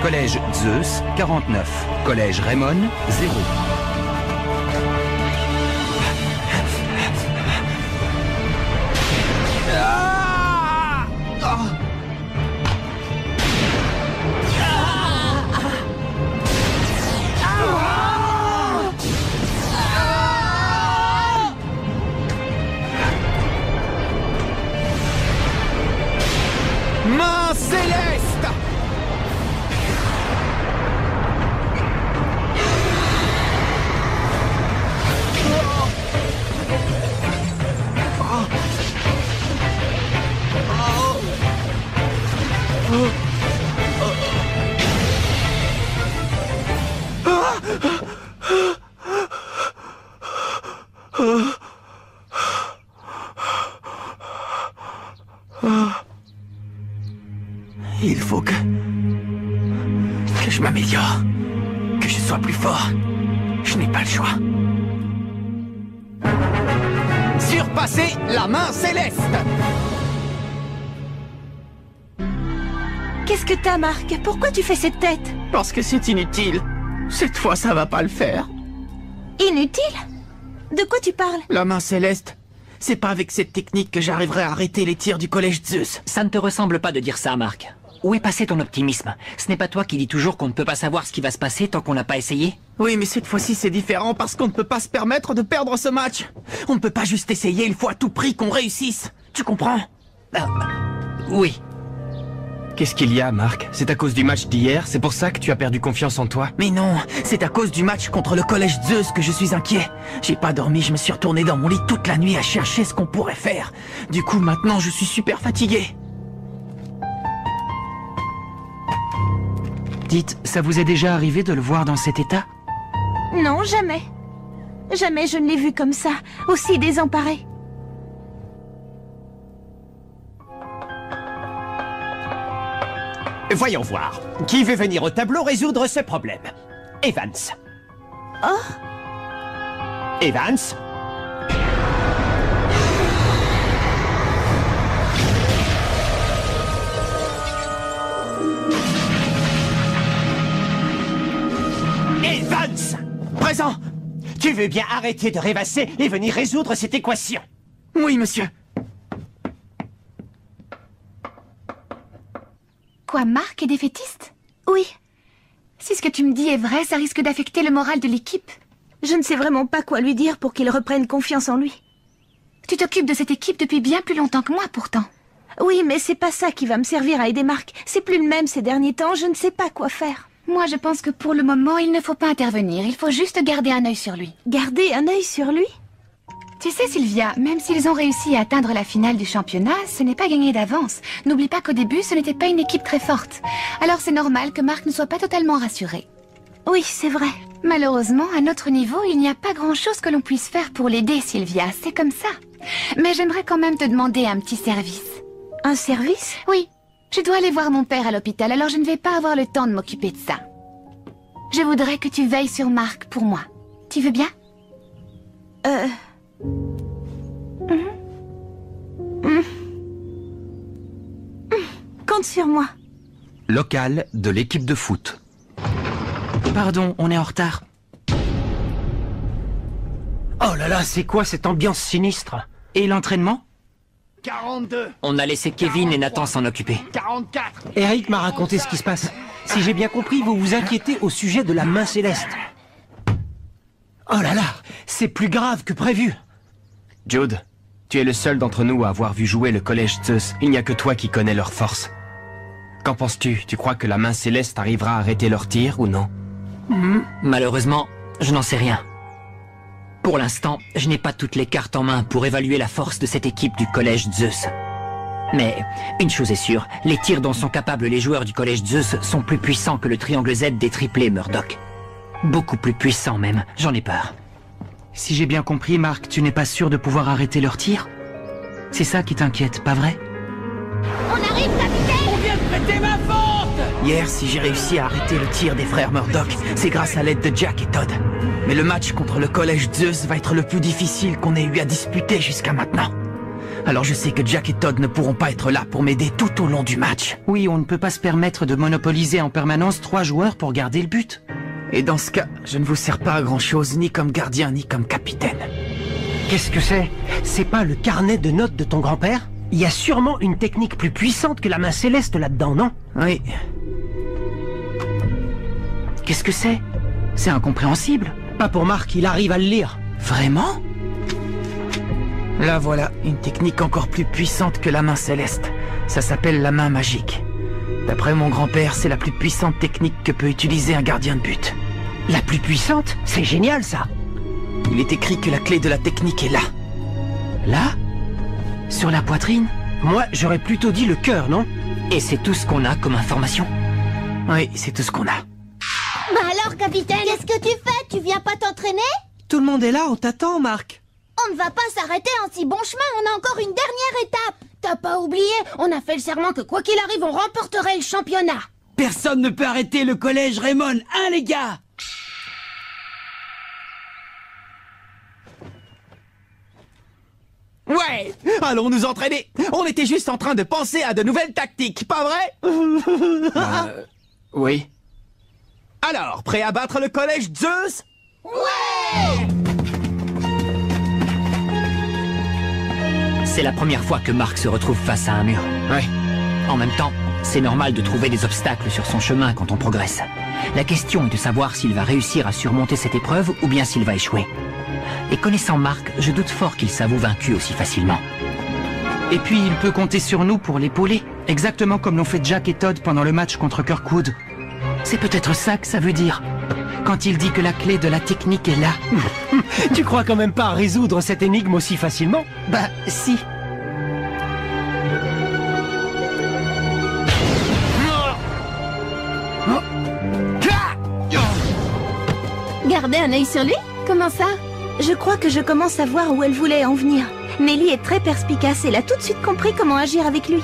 Collège Zeus, 49. Collège Raymond, 0. Main céleste! Il faut que je m'améliore, que je sois plus fort. Je n'ai pas le choix. Surpasser la main céleste! Qu'est-ce que t'as, Marc? Pourquoi tu fais cette tête? Parce que c'est inutile. Cette fois, ça va pas le faire. Inutile? De quoi tu parles? La main céleste. C'est pas avec cette technique que j'arriverai à arrêter les tirs du collège Zeus. Ça ne te ressemble pas de dire ça, Marc. Où est passé ton optimisme? Ce n'est pas toi qui dis toujours qu'on ne peut pas savoir ce qui va se passer tant qu'on n'a pas essayé? Oui, mais cette fois-ci c'est différent parce qu'on ne peut pas se permettre de perdre ce match. On ne peut pas juste essayer, il faut à tout prix qu'on réussisse. Tu comprends? Oui. Qu'est-ce qu'il y a, Marc? C'est à cause du match d'hier? C'est pour ça que tu as perdu confiance en toi? Mais non, c'est à cause du match contre le collège Zeus que je suis inquiet. J'ai pas dormi, je me suis retourné dans mon lit toute la nuit à chercher ce qu'on pourrait faire. Du coup, maintenant, je suis super fatigué. Dites, ça vous est déjà arrivé de le voir dans cet état? Non, jamais. Jamais je ne l'ai vu comme ça, aussi désemparé. Voyons voir. Qui veut venir au tableau résoudre ce problème? Evans. Oh. Evans. Evans! Présent! Tu veux bien arrêter de rêvasser et venir résoudre cette équation? Oui, monsieur. Quoi, Marc est défaitiste? Oui. Si ce que tu me dis est vrai, ça risque d'affecter le moral de l'équipe. Je ne sais vraiment pas quoi lui dire pour qu'il reprenne confiance en lui. Tu t'occupes de cette équipe depuis bien plus longtemps que moi, pourtant. Oui, mais c'est pas ça qui va me servir à aider Marc. C'est plus le même ces derniers temps, je ne sais pas quoi faire. Moi, je pense que pour le moment, il ne faut pas intervenir. Il faut juste garder un œil sur lui. Garder un œil sur lui? Tu sais, Sylvia, même s'ils ont réussi à atteindre la finale du championnat, ce n'est pas gagné d'avance. N'oublie pas qu'au début, ce n'était pas une équipe très forte. Alors c'est normal que Marc ne soit pas totalement rassuré. Oui, c'est vrai. Malheureusement, à notre niveau, il n'y a pas grand-chose que l'on puisse faire pour l'aider, Sylvia. C'est comme ça. Mais j'aimerais quand même te demander un petit service. Un service? Oui. Je dois aller voir mon père à l'hôpital, alors je ne vais pas avoir le temps de m'occuper de ça. Je voudrais que tu veilles sur Marc pour moi. Tu veux bien? Compte sur moi. Local de l'équipe de foot. Pardon, on est en retard. Oh là là, c'est quoi cette ambiance sinistre? Et l'entraînement? 42. On a laissé Kevin et Nathan s'en occuper. 44. Eric m'a raconté ce qui se passe. Si j'ai bien compris, vous vous inquiétez au sujet de la main céleste. Oh là là, c'est plus grave que prévu. Jude, tu es le seul d'entre nous à avoir vu jouer le collège Zeus. Il n'y a que toi qui connais leurs forces. Qu'en penses-tu? Tu crois que la main céleste arrivera à arrêter leurs tirs ou non? Malheureusement, je n'en sais rien. Pour l'instant, je n'ai pas toutes les cartes en main pour évaluer la force de cette équipe du collège Zeus. Mais une chose est sûre, les tirs dont sont capables les joueurs du collège Zeus sont plus puissants que le triangle Z des triplés Murdoch. Beaucoup plus puissants même, j'en ai peur. Si j'ai bien compris, Marc, tu n'es pas sûr de pouvoir arrêter leur tir? C'est ça qui t'inquiète, pas vrai? On arrive, capitaine! On vient de prêter ma forte! Hier, si j'ai réussi à arrêter le tir des frères Murdoch, c'est grâce à l'aide de Jack et Todd. Mais le match contre le collège Zeus va être le plus difficile qu'on ait eu à disputer jusqu'à maintenant. Alors je sais que Jack et Todd ne pourront pas être là pour m'aider tout au long du match. Oui, on ne peut pas se permettre de monopoliser en permanence 3 joueurs pour garder le but. Et dans ce cas, je ne vous sers pas à grand-chose, ni comme gardien, ni comme capitaine. Qu'est-ce que c'est? C'est pas le carnet de notes de ton grand-père? Il y a sûrement une technique plus puissante que la main céleste là-dedans, non? Oui. Qu'est-ce que c'est? C'est incompréhensible. Pas pour Marc, il arrive à le lire. Vraiment? Là voilà, une technique encore plus puissante que la main céleste. Ça s'appelle la main magique. D'après mon grand-père, c'est la plus puissante technique que peut utiliser un gardien de but. La plus puissante? C'est génial, ça! Il est écrit que la clé de la technique est là. Là? Sur la poitrine? Moi, j'aurais plutôt dit le cœur, non? Et c'est tout ce qu'on a comme information? Oui, c'est tout ce qu'on a. Bah alors, capitaine, qu'est-ce que tu fais? Tu viens pas t'entraîner? Tout le monde est là, on t'attend, Marc. On ne va pas s'arrêter en si bon chemin, on a encore une dernière étape. T'as pas oublié? On a fait le serment que quoi qu'il arrive, on remporterait le championnat. Personne ne peut arrêter le collège Raymond, hein les gars? Ouais! Allons nous entraîner! On était juste en train de penser à de nouvelles tactiques, pas vrai? Oui. Alors, prêt à battre le collège Zeus? Ouais! C'est la première fois que Marc se retrouve face à un mur. Ouais. En même temps, c'est normal de trouver des obstacles sur son chemin quand on progresse. La question est de savoir s'il va réussir à surmonter cette épreuve ou bien s'il va échouer. Et connaissant Marc, je doute fort qu'il s'avoue vaincu aussi facilement. Et puis il peut compter sur nous pour l'épauler, exactement comme l'ont fait Jack et Todd pendant le match contre Kirkwood. C'est peut-être ça que ça veut dire. Quand il dit que la clé de la technique est là. Tu crois quand même pas à résoudre cette énigme aussi facilement? Bah, si. Gardez un œil sur lui? Comment ça? Je crois que je commence à voir où elle voulait en venir. Nelly est très perspicace, elle a tout de suite compris comment agir avec lui.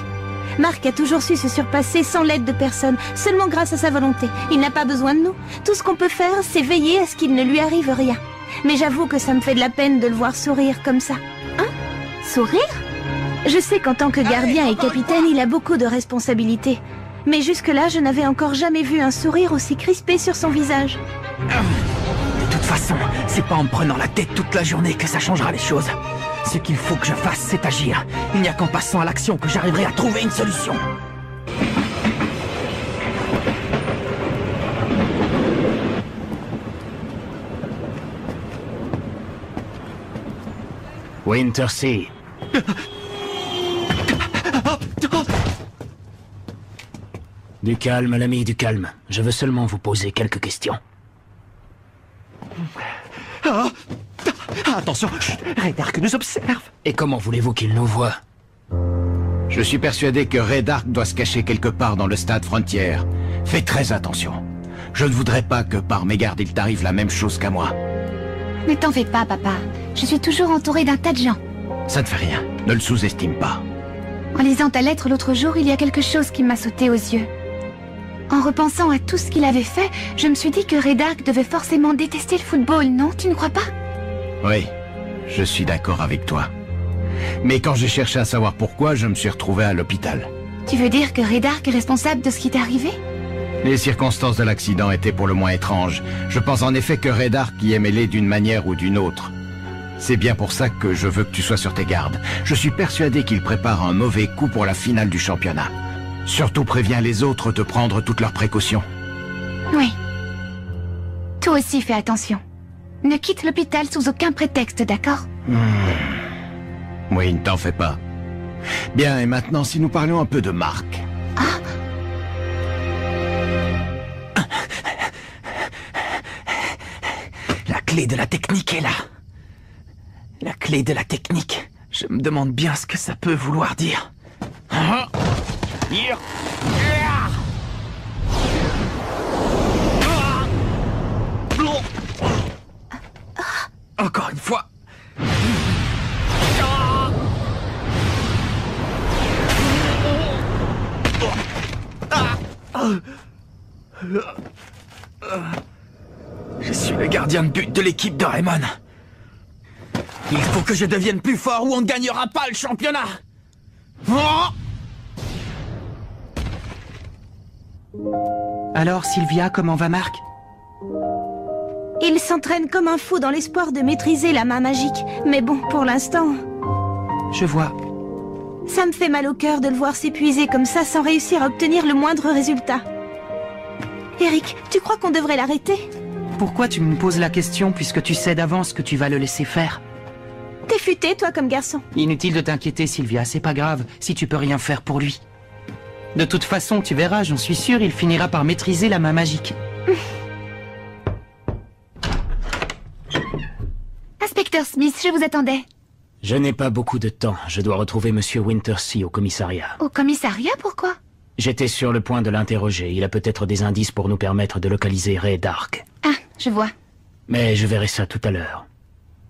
Marc a toujours su se surpasser sans l'aide de personne, seulement grâce à sa volonté. Il n'a pas besoin de nous. Tout ce qu'on peut faire, c'est veiller à ce qu'il ne lui arrive rien. Mais j'avoue que ça me fait de la peine de le voir sourire comme ça. Hein? Sourire? Je sais qu'en tant que gardien et capitaine, il a beaucoup de responsabilités. Mais jusque-là, je n'avais encore jamais vu un sourire aussi crispé sur son visage. De toute façon, c'est pas en me prenant la tête toute la journée que ça changera les choses. Ce qu'il faut que je fasse, c'est agir. Il n'y a qu'en passant à l'action que j'arriverai à trouver une solution. Wintersea. Du calme, l'ami, du calme. Je veux seulement vous poser quelques questions. Attention, Raydark nous observe. Et comment voulez-vous qu'il nous voie? Je suis persuadé que Raydark doit se cacher quelque part dans le stade Frontière. Fais très attention. Je ne voudrais pas que par mégarde il t'arrive la même chose qu'à moi. Ne t'en fais pas, papa. Je suis toujours entourée d'un tas de gens. Ça ne fait rien. Ne le sous-estime pas. En lisant ta lettre l'autre jour, il y a quelque chose qui m'a sauté aux yeux. En repensant à tout ce qu'il avait fait, je me suis dit que Raydark devait forcément détester le football, non? Tu ne crois pas? Oui, je suis d'accord avec toi. Mais quand j'ai cherché à savoir pourquoi, je me suis retrouvé à l'hôpital. Tu veux dire que Raydark est responsable de ce qui t'est arrivé? Les circonstances de l'accident étaient pour le moins étranges. Je pense en effet que Raydark y est mêlé d'une manière ou d'une autre. C'est bien pour ça que je veux que tu sois sur tes gardes. Je suis persuadé qu'il prépare un mauvais coup pour la finale du championnat. Surtout préviens les autres de prendre toutes leurs précautions. Oui. Toi aussi fais attention. Ne quitte l'hôpital sous aucun prétexte, d'accord? Oui, ne t'en fais pas. Bien, et maintenant, si nous parlions un peu de Marc. La clé de la technique est là. La clé de la technique. Je me demande bien ce que ça peut vouloir dire. Encore une fois. Je suis le gardien de but de l'équipe de Raymond. Il faut que je devienne plus fort ou on ne gagnera pas le championnat. Oh! Alors, Sylvia, comment va Marc? Il s'entraîne comme un fou dans l'espoir de maîtriser la main magique. Mais bon, pour l'instant... Je vois. Ça me fait mal au cœur de le voir s'épuiser comme ça sans réussir à obtenir le moindre résultat. Eric, tu crois qu'on devrait l'arrêter? Pourquoi tu me poses la question puisque tu sais d'avance que tu vas le laisser faire? T'es futé, toi, comme garçon. Inutile de t'inquiéter, Sylvia, c'est pas grave si tu peux rien faire pour lui. De toute façon, tu verras, j'en suis sûr, il finira par maîtriser la main magique. Inspecteur Smith, je vous attendais. Je n'ai pas beaucoup de temps. Je dois retrouver Monsieur Wintersea au commissariat. Au commissariat, pourquoi? J'étais sur le point de l'interroger. Il a peut-être des indices pour nous permettre de localiser Ray Dark. Ah, je vois. Mais je verrai ça tout à l'heure.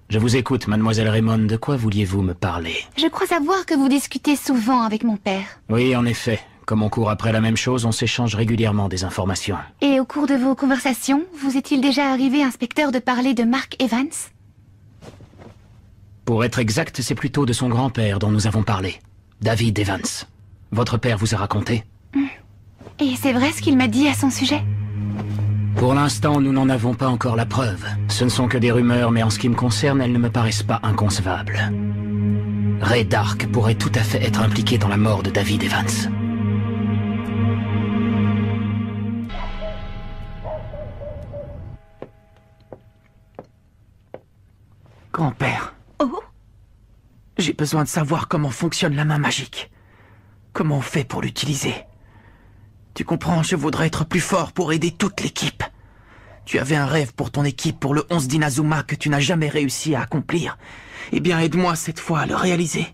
Je vous écoute, mademoiselle Raymond. De quoi vouliez-vous me parler? Je crois savoir que vous discutez souvent avec mon père. Oui, en effet. Comme on court après la même chose, on s'échange régulièrement des informations. Et au cours de vos conversations, vous est-il déjà arrivé, inspecteur, de parler de Mark Evans? Pour être exact, c'est plutôt de son grand-père dont nous avons parlé. David Evans. Votre père vous a raconté? Et c'est vrai ce qu'il m'a dit à son sujet? Pour l'instant, nous n'en avons pas encore la preuve. Ce ne sont que des rumeurs, mais en ce qui me concerne, elles ne me paraissent pas inconcevables. Ray Dark pourrait tout à fait être impliqué dans la mort de David Evans. Grand-père. Oh? J'ai besoin de savoir comment fonctionne la main magique. Comment on fait pour l'utiliser? Tu comprends, je voudrais être plus fort pour aider toute l'équipe. Tu avais un rêve pour ton équipe pour le 11 d'Inazuma que tu n'as jamais réussi à accomplir. Eh bien, aide-moi cette fois à le réaliser.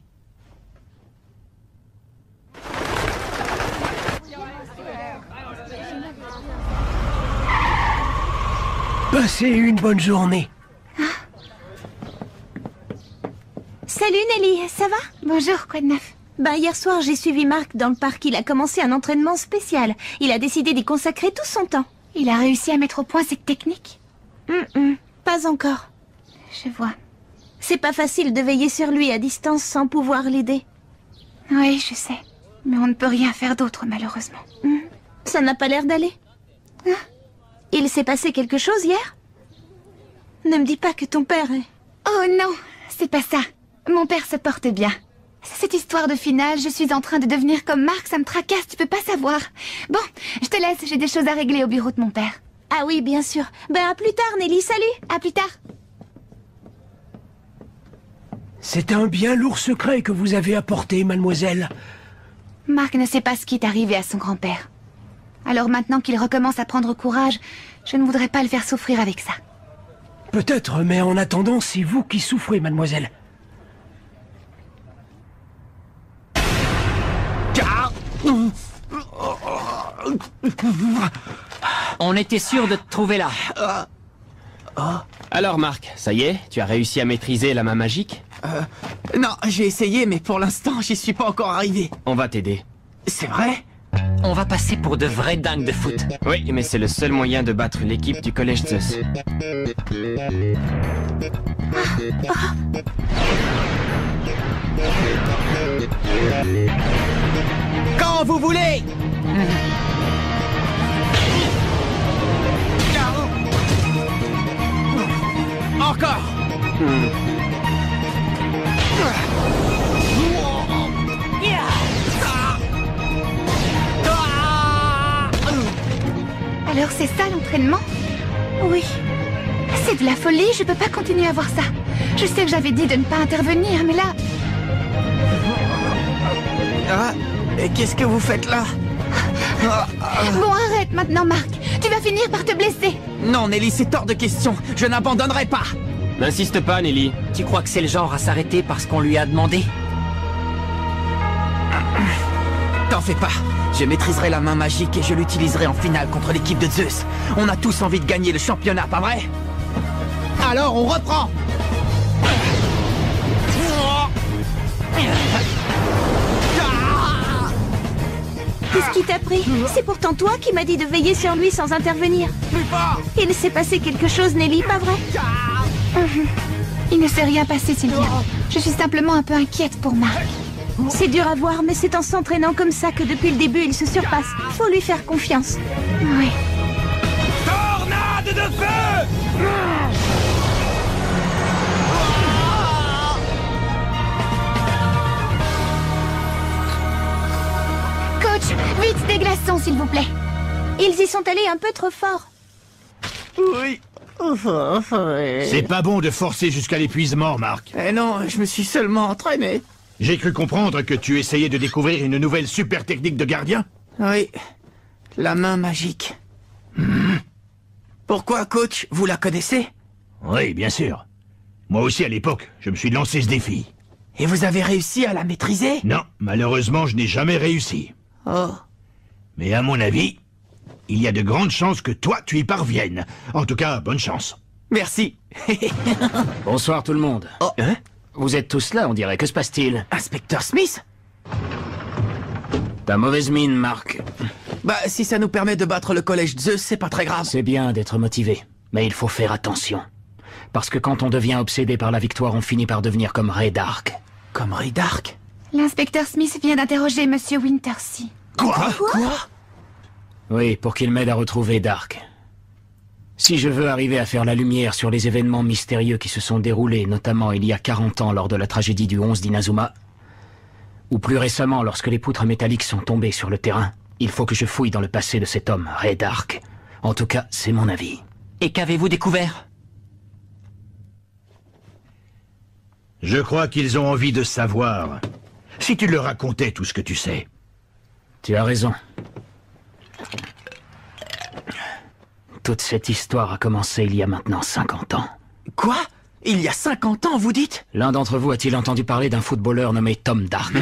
Passez une bonne journée. Salut Nelly, ça va? Bonjour, quoi de neuf? Hier soir, j'ai suivi Marc dans le parc. Il a commencé un entraînement spécial. Il a décidé d'y consacrer tout son temps. Il a réussi à mettre au point cette technique? Pas encore. Je vois. C'est pas facile de veiller sur lui à distance sans pouvoir l'aider. Oui, je sais. Mais on ne peut rien faire d'autre, malheureusement. Ça n'a pas l'air d'aller. Il s'est passé quelque chose hier? Ne me dis pas que ton père est... Oh non, c'est pas ça. Mon père se porte bien. Cette histoire de finale, je suis en train de devenir comme Marc, ça me tracasse, tu peux pas savoir. Bon, je te laisse, j'ai des choses à régler au bureau de mon père. Ah oui, bien sûr. À plus tard, Nelly, salut. À plus tard. C'est un bien lourd secret que vous avez apporté, mademoiselle. Marc ne sait pas ce qui est arrivé à son grand-père. Alors maintenant qu'il recommence à prendre courage, je ne voudrais pas le faire souffrir avec ça. Peut-être, mais en attendant, c'est vous qui souffrez, mademoiselle. On était sûr de te trouver là. Alors Marc, ça y est, tu as réussi à maîtriser la main magique? Non, j'ai essayé, mais pour l'instant, j'y suis pas encore arrivé. On va t'aider. C'est vrai? On va passer pour de vrais dingues de foot. Oui, mais c'est le seul moyen de battre l'équipe du collège Zeus. Quand vous voulez! Encore! Alors c'est ça l'entraînement? Oui. C'est de la folie, je peux pas continuer à voir ça. Je sais que j'avais dit de ne pas intervenir, mais là... Et qu'est-ce que vous faites là? Bon, arrête maintenant, Marc. Tu vas finir par te blesser. Non, Nelly, c'est hors de question. Je n'abandonnerai pas. N'insiste pas, Nelly. Tu crois que c'est le genre à s'arrêter parce qu'on lui a demandé? T'en fais pas. Je maîtriserai la main magique et je l'utiliserai en finale contre l'équipe de Zeus. On a tous envie de gagner le championnat, pas vrai? Alors, on reprend. Qu'est-ce qui t'a pris? C'est pourtant toi qui m'as dit de veiller sur lui sans intervenir. Plus fort! Il s'est passé quelque chose, Nelly, pas vrai? Il ne s'est rien passé, Sylvia. Je suis simplement un peu inquiète pour Mark. C'est dur à voir, mais c'est en s'entraînant comme ça que depuis le début il se surpasse. Faut lui faire confiance. Oui. Tornade de feu! Coach, vite des glaçons, s'il vous plaît. Ils y sont allés un peu trop fort. Oui. C'est pas bon de forcer jusqu'à l'épuisement, Mark. Eh non, je me suis seulement entraîné. J'ai cru comprendre que tu essayais de découvrir une nouvelle super technique de gardien. Oui, la main magique. Pourquoi, coach? Vous la connaissez? Oui, bien sûr. Moi aussi, à l'époque, je me suis lancé ce défi. Et vous avez réussi à la maîtriser? Non, malheureusement, je n'ai jamais réussi. Oh. Mais à mon avis, il y a de grandes chances que toi, tu y parviennes. En tout cas, bonne chance. Merci. Bonsoir tout le monde. Oh. Hein? Vous êtes tous là, on dirait. Que se passe-t-il? Inspecteur Smith? Ta mauvaise mine, Mark. Bah, si ça nous permet de battre le collège Zeus, c'est pas très grave. C'est bien d'être motivé, mais il faut faire attention. Parce que quand on devient obsédé par la victoire, on finit par devenir comme Ray Dark. Comme Ray Dark? L'inspecteur Smith vient d'interroger Monsieur Wintersea. Quoi? Oui, pour qu'il m'aide à retrouver Dark. Si je veux arriver à faire la lumière sur les événements mystérieux qui se sont déroulés, notamment il y a 40 ans lors de la tragédie du 11 d'Inazuma, ou plus récemment lorsque les poutres métalliques sont tombées sur le terrain, il faut que je fouille dans le passé de cet homme, Ray Dark. En tout cas, c'est mon avis. Et qu'avez-vous découvert? Je crois qu'ils ont envie de savoir. Si tu leur racontais tout ce que tu sais. Tu as raison. Toute cette histoire a commencé il y a maintenant 50 ans. Quoi? Il y a 50 ans, vous dites? L'un d'entre vous a-t-il entendu parler d'un footballeur nommé Tom Dark?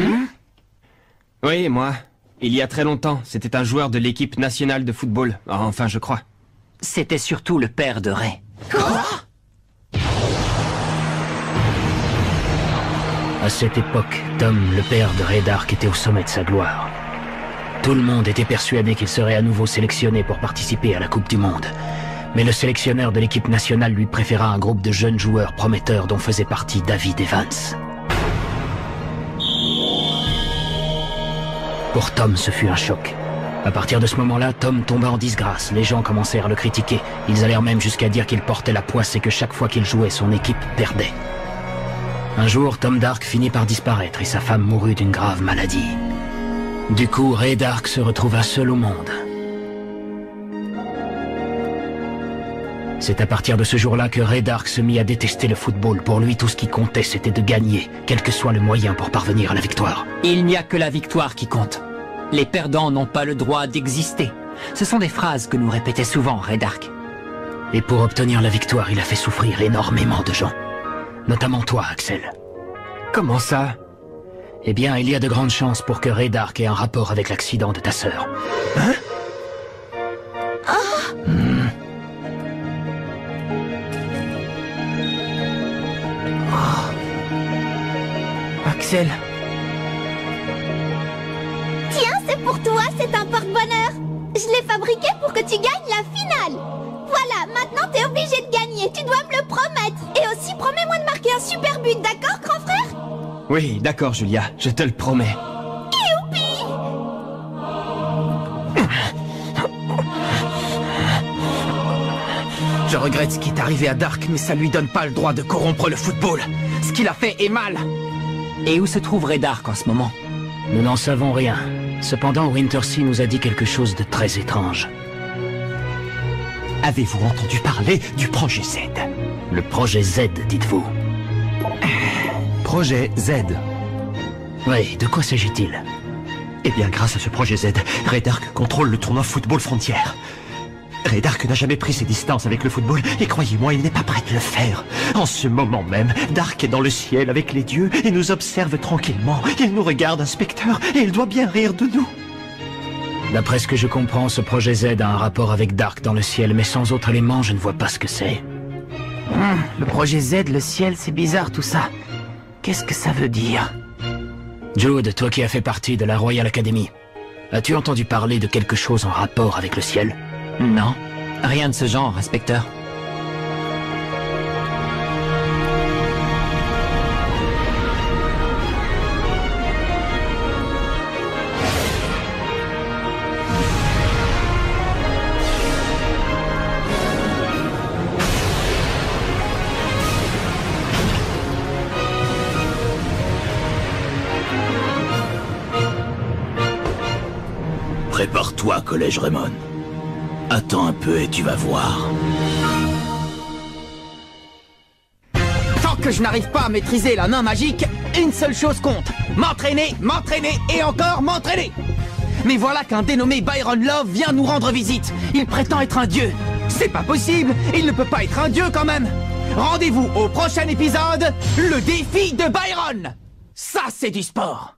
Oui, moi. Il y a très longtemps, c'était un joueur de l'équipe nationale de football. Enfin, je crois. C'était surtout le père de Ray. Quoi? À cette époque, Tom, le père de Ray Dark, était au sommet de sa gloire. Tout le monde était persuadé qu'il serait à nouveau sélectionné pour participer à la Coupe du Monde. Mais le sélectionneur de l'équipe nationale lui préféra un groupe de jeunes joueurs prometteurs dont faisait partie David Evans. Pour Tom, ce fut un choc. À partir de ce moment-là, Tom tomba en disgrâce. Les gens commencèrent à le critiquer. Ils allèrent même jusqu'à dire qu'il portait la poisse et que chaque fois qu'il jouait, son équipe perdait. Un jour, Tom Dark finit par disparaître et sa femme mourut d'une grave maladie. Du coup, Ray Dark se retrouva seul au monde. C'est à partir de ce jour-là que Ray Dark se mit à détester le football. Pour lui, tout ce qui comptait, c'était de gagner, quel que soit le moyen pour parvenir à la victoire. Il n'y a que la victoire qui compte. Les perdants n'ont pas le droit d'exister. Ce sont des phrases que nous répétait souvent Ray Dark. Et pour obtenir la victoire, il a fait souffrir énormément de gens. Notamment toi, Axel. Comment ça? Eh bien, il y a de grandes chances pour que Ray Dark ait un rapport avec l'accident de ta sœur. Hein? Axel. Tiens, c'est pour toi, c'est un porte-bonheur. Je l'ai fabriqué pour que tu gagnes la finale. Voilà, maintenant t'es obligé de gagner, tu dois me le promettre. Et aussi, promets-moi de marquer un super but, d'accord, grand frère? Oui, d'accord, Julia, je te le promets. Youpi! Je regrette ce qui est arrivé à Dark, mais ça lui donne pas le droit de corrompre le football. Ce qu'il a fait est mal. Et où se trouve Ray Dark en ce moment? Nous n'en savons rien. Cependant, Wintersea nous a dit quelque chose de très étrange. Avez-vous entendu parler du projet Z? Le projet Z, dites-vous. Projet Z. Oui, de quoi s'agit-il? Eh bien, grâce à ce projet Z, Ray Dark contrôle le tournoi Football Frontière. Ray Dark n'a jamais pris ses distances avec le football, et croyez-moi, il n'est pas prêt de le faire. En ce moment même, Dark est dans le ciel avec les dieux et nous observe tranquillement. Il nous regarde, inspecteur, et il doit bien rire de nous. D'après ce que je comprends, ce projet Z a un rapport avec Dark dans le ciel, mais sans autre élément, je ne vois pas ce que c'est. Le projet Z, le ciel, c'est bizarre tout ça. Qu'est-ce que ça veut dire? Jude, toi qui as fait partie de la Royal Academy, as-tu entendu parler de quelque chose en rapport avec le ciel? Non, rien de ce genre, inspecteur. Prépare-toi, Collège Raymond. Attends un peu et tu vas voir. Tant que je n'arrive pas à maîtriser la main magique, une seule chose compte. M'entraîner, m'entraîner et encore m'entraîner. Mais voilà qu'un dénommé Byron Love vient nous rendre visite. Il prétend être un dieu. C'est pas possible, il ne peut pas être un dieu quand même. Rendez-vous au prochain épisode, le défi de Byron. Ça, c'est du sport.